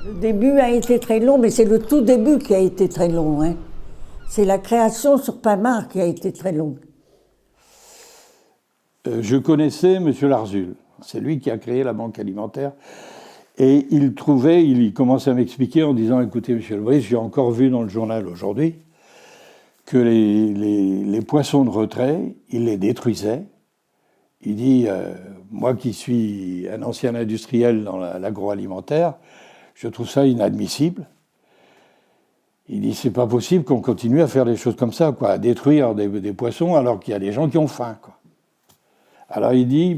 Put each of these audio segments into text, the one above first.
Le début a été très long, mais c'est le tout début qui a été très long. Hein. C'est la création sur Pinmar qui a été très longue. Je connaissais M. Larzul. C'est lui qui a créé la Banque alimentaire. Et il commençait à m'expliquer en disant, écoutez, M. Lebris, j'ai encore vu dans le journal aujourd'hui que les poissons de retrait, il les détruisait. Il dit, moi qui suis un ancien industriel dans l'agroalimentaire, je trouve ça inadmissible. Il dit, c'est pas possible qu'on continue à faire des choses comme ça, quoi, à détruire des poissons alors qu'il y a des gens qui ont faim, quoi. Alors il dit,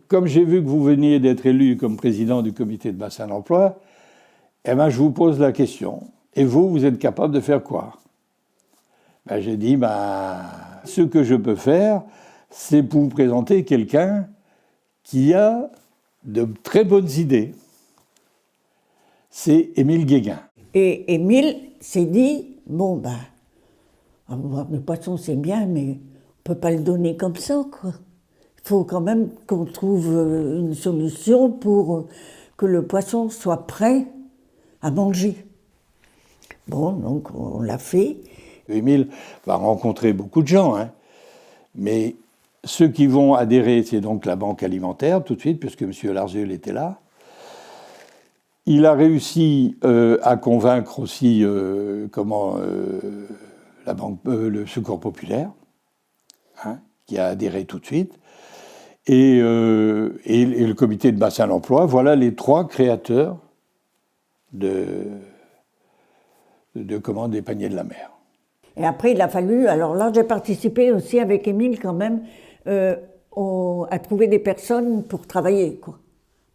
comme j'ai vu que vous veniez d'être élu comme président du comité de bassin d'emploi, je vous pose la question. Et vous êtes capable de faire quoi? J'ai dit, ce que je peux faire, c'est pour vous présenter quelqu'un qui a de très bonnes idées. C'est Émile Guéguin. Et Émile s'est dit, le poisson c'est bien, mais on ne peut pas le donner comme ça, quoi. Il faut quand même qu'on trouve une solution pour que le poisson soit prêt à manger. Bon, donc on l'a fait. Émile va rencontrer beaucoup de gens, hein, mais ceux qui vont adhérer, c'est donc la Banque alimentaire, tout de suite, puisque M. Larzul était là. Il a réussi à convaincre aussi la banque, le Secours populaire, hein, qui a adhéré tout de suite, et le comité de bassin d'emploi. Voilà les trois créateurs des paniers de la mer. Et après, il a fallu, alors là, j'ai participé aussi avec Émile quand même à trouver des personnes pour travailler, quoi.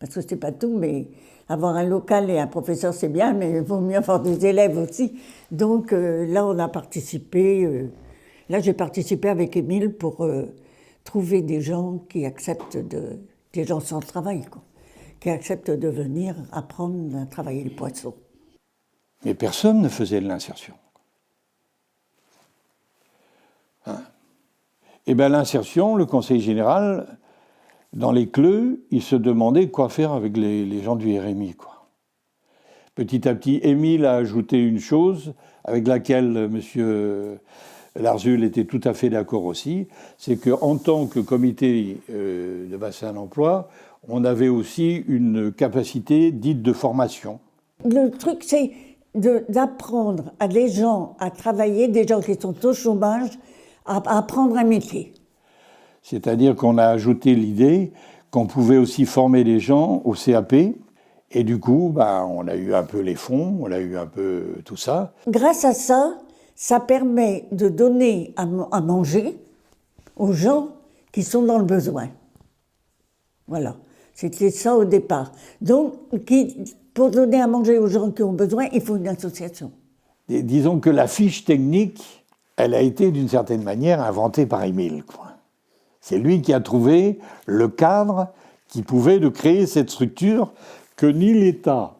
Parce que c'est pas tout, mais avoir un local et un professeur, c'est bien, mais il vaut mieux avoir des élèves aussi. Donc là, on a participé. Là, j'ai participé avec Émile pour trouver des gens qui acceptent des gens sans travail, quoi, qui acceptent de venir apprendre à travailler le poisson. Mais personne ne faisait de l'insertion. Hein? Eh bien, l'insertion, le conseil général, dans les CLE, il se demandait quoi faire avec les gens du RMI, quoi. Petit à petit, Émile a ajouté une chose avec laquelle M. Larzul était tout à fait d'accord aussi, c'est qu'en tant que comité de bassin d'emploi, on avait aussi une capacité dite de formation. Le truc, c'est d'apprendre à des gens à travailler, des gens qui sont au chômage, à apprendre un métier. C'est-à-dire qu'on a ajouté l'idée qu'on pouvait aussi former les gens au CAP, et du coup, on a eu un peu les fonds, on a eu un peu tout ça. Grâce à ça, ça permet de donner à manger aux gens qui sont dans le besoin. Voilà, c'était ça au départ. Donc, pour donner à manger aux gens qui ont besoin, il faut une association. Et disons que la fiche technique, elle a été d'une certaine manière inventée par Émile, quoi. C'est lui qui a trouvé le cadre qui pouvait de créer cette structure que ni l'État,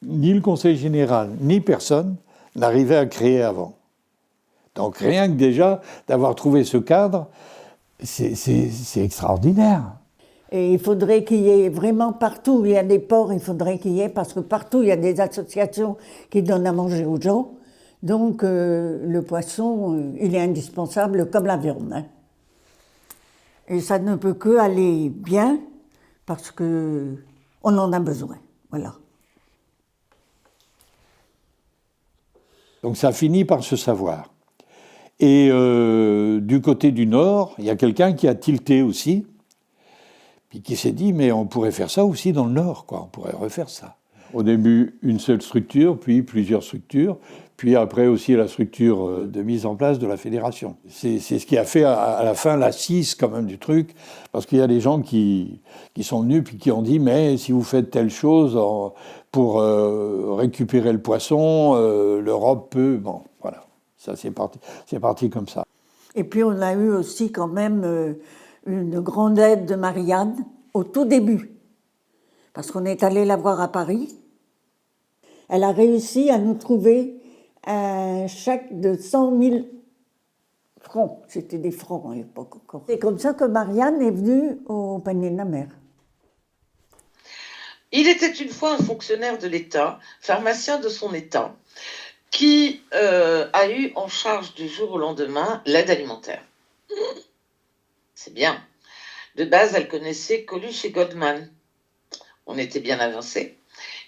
ni le Conseil général, ni personne n'arrivait à créer avant. Donc rien que déjà d'avoir trouvé ce cadre, c'est extraordinaire. Et il faudrait qu'il y ait vraiment partout où il y a des ports, il faudrait qu'il y ait, parce que partout il y a des associations qui donnent à manger aux gens. Donc le poisson, il est indispensable comme la viande, hein. Et ça ne peut que aller bien parce qu'on en a besoin. Voilà. Donc ça finit par se savoir. Et du côté du Nord, il y a quelqu'un qui a tilté aussi, puis qui s'est dit, mais on pourrait faire ça aussi dans le Nord, quoi. On pourrait refaire ça. Au début, une seule structure, puis plusieurs structures, puis après aussi la structure de mise en place de la fédération. C'est ce qui a fait à la fin l'assise quand même du truc, parce qu'il y a des gens qui sont venus puis qui ont dit, mais si vous faites telle chose pour récupérer le poisson, l'Europe peut... Bon, voilà, ça c'est parti comme ça. Et puis on a eu aussi quand même une grande aide de Marianne au tout début, parce qu'on est allé la voir à Paris. Elle a réussi à nous trouver un chèque de 100 000 francs. C'était des francs à l'époque encore. C'est comme ça que Marianne est venue au panier de la mer. Il était une fois un fonctionnaire de l'État, pharmacien de son État, qui a eu en charge du jour au lendemain l'aide alimentaire. C'est bien. De base, elle connaissait Coluche et Goldman. On était bien avancé.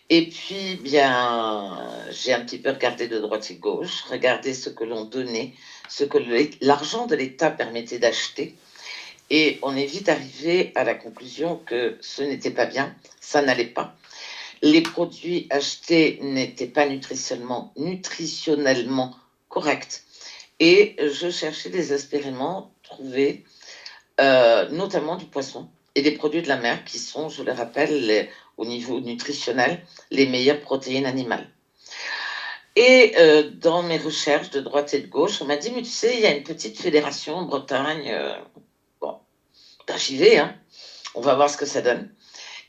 Et puis, bien, j'ai un petit peu regardé de droite et de gauche, regardé ce que l'on donnait, ce que l'argent de l'État permettait d'acheter. Et on est vite arrivé à la conclusion que ce n'était pas bien, ça n'allait pas. Les produits achetés n'étaient pas nutritionnellement corrects. Et je cherchais désespérément trouver notamment du poisson et des produits de la mer qui sont, je le rappelle, au niveau nutritionnel, les meilleures protéines animales. Et dans mes recherches de droite et de gauche, on m'a dit, mais tu sais, il y a une petite fédération en Bretagne. Bon, ben, j'y vais, hein. On va voir ce que ça donne.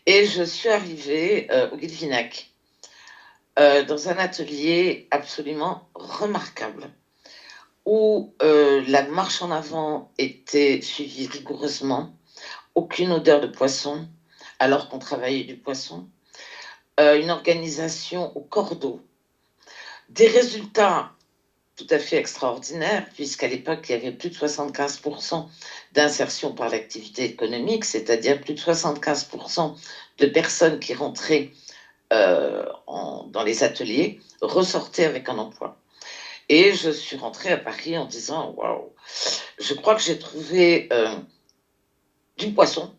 Et je suis arrivée au Guilvinac, dans un atelier absolument remarquable, où la marche en avant était suivie rigoureusement, aucune odeur de poisson, alors qu'on travaillait du poisson, une organisation au cordeau, des résultats tout à fait extraordinaires, puisqu'à l'époque, il y avait plus de 75% d'insertion par l'activité économique, c'est-à-dire plus de 75% de personnes qui rentraient dans les ateliers ressortaient avec un emploi. Et je suis rentrée à Paris en disant, waouh, je crois que j'ai trouvé du poisson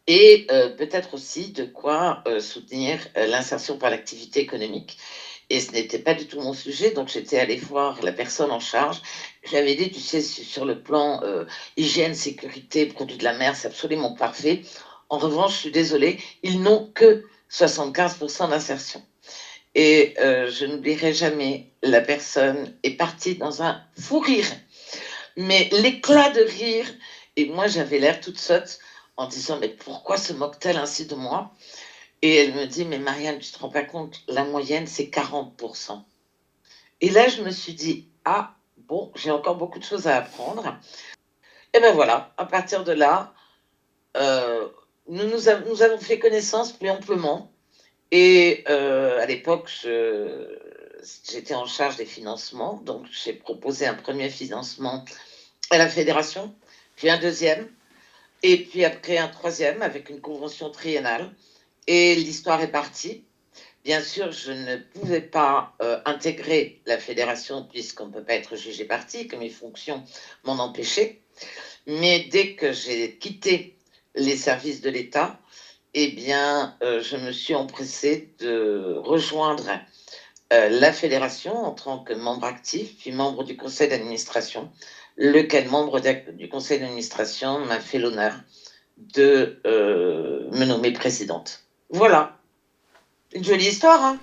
et peut-être aussi de quoi soutenir l'insertion par l'activité économique. Et ce n'était pas du tout mon sujet, donc j'étais allée voir la personne en charge. J'avais dit, tu sais, sur le plan hygiène, sécurité, produits de la mer, c'est absolument parfait. En revanche, je suis désolée, ils n'ont que 75% d'insertion. Et je n'oublierai jamais, la personne est partie dans un fou rire. Mais l'éclat de rire, et moi j'avais l'air toute sotte en disant, mais pourquoi se moque-t-elle ainsi de moi? Et elle me dit, mais Marianne, tu ne te rends pas compte, la moyenne c'est 40%. Et là je me suis dit, ah bon, j'ai encore beaucoup de choses à apprendre. Et ben voilà, à partir de là, nous avons fait connaissance plus amplement. Et à l'époque, j'étais en charge des financements, donc j'ai proposé un premier financement à la fédération, puis un deuxième, et puis après un troisième avec une convention triennale. Et l'histoire est partie. Bien sûr, je ne pouvais pas intégrer la fédération puisqu'on ne peut pas être jugé parti, que mes fonctions m'en empêchaient. Mais dès que j'ai quitté les services de l'État, eh bien, je me suis empressée de rejoindre la fédération en tant que membre actif, puis membre du conseil d'administration, lequel membre du conseil d'administration m'a fait l'honneur de me nommer présidente. Voilà, une jolie histoire, hein?